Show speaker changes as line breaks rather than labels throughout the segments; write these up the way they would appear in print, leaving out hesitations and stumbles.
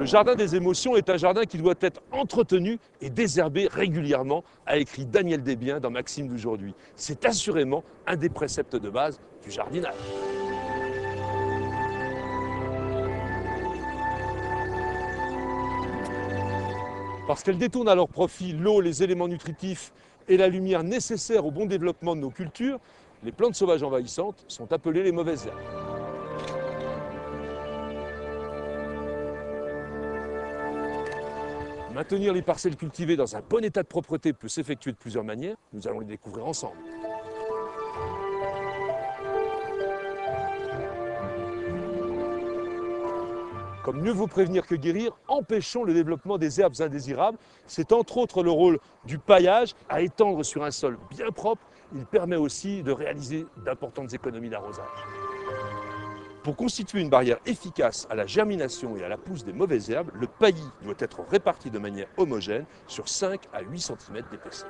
Le jardin des émotions est un jardin qui doit être entretenu et désherbé régulièrement, a écrit Daniel Desbiens dans Maxime d'aujourd'hui. C'est assurément un des préceptes de base du jardinage. Parce qu'elles détournent à leur profit l'eau, les éléments nutritifs et la lumière nécessaires au bon développement de nos cultures, les plantes sauvages envahissantes sont appelées les mauvaises herbes. Maintenir les parcelles cultivées dans un bon état de propreté peut s'effectuer de plusieurs manières. Nous allons les découvrir ensemble. Comme mieux vaut prévenir que guérir, empêchons le développement des herbes indésirables. C'est entre autres le rôle du paillage à étendre sur un sol bien propre. Il permet aussi de réaliser d'importantes économies d'arrosage. Pour constituer une barrière efficace à la germination et à la pousse des mauvaises herbes, le paillis doit être réparti de manière homogène sur 5 à 8 cm d'épaisseur.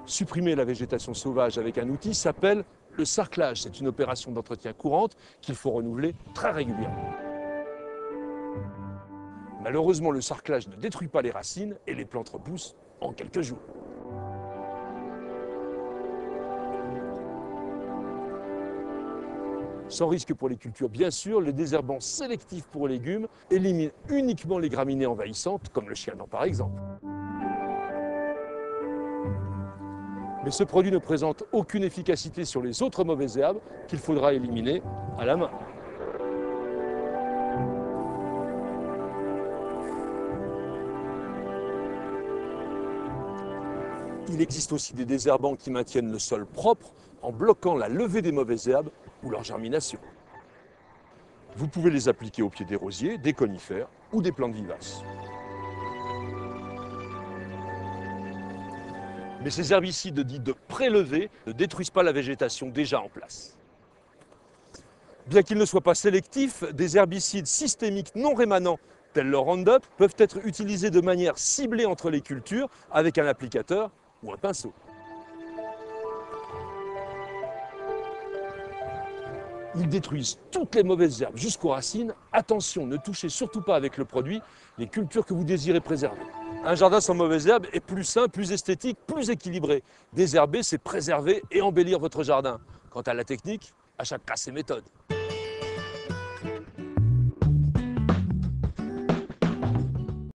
Supprimer la végétation sauvage avec un outil s'appelle le sarclage. C'est une opération d'entretien courante qu'il faut renouveler très régulièrement. Malheureusement, le sarclage ne détruit pas les racines et les plantes repoussent en quelques jours. Sans risque pour les cultures, bien sûr, les désherbants sélectifs pour les légumes éliminent uniquement les graminées envahissantes, comme le chialan par exemple. Mais ce produit ne présente aucune efficacité sur les autres mauvaises herbes qu'il faudra éliminer à la main. Il existe aussi des désherbants qui maintiennent le sol propre en bloquant la levée des mauvaises herbes ou leur germination. Vous pouvez les appliquer au pied des rosiers, des conifères ou des plantes vivaces. Mais ces herbicides dits de prélever ne détruisent pas la végétation déjà en place. Bien qu'ils ne soient pas sélectifs, des herbicides systémiques non rémanents, tels le Roundup, peuvent être utilisés de manière ciblée entre les cultures avec un applicateur ou un pinceau. Ils détruisent toutes les mauvaises herbes jusqu'aux racines. Attention, ne touchez surtout pas avec le produit les cultures que vous désirez préserver. Un jardin sans mauvaises herbes est plus sain, plus esthétique, plus équilibré. Désherber, c'est préserver et embellir votre jardin. Quant à la technique, à chaque cas ses méthodes.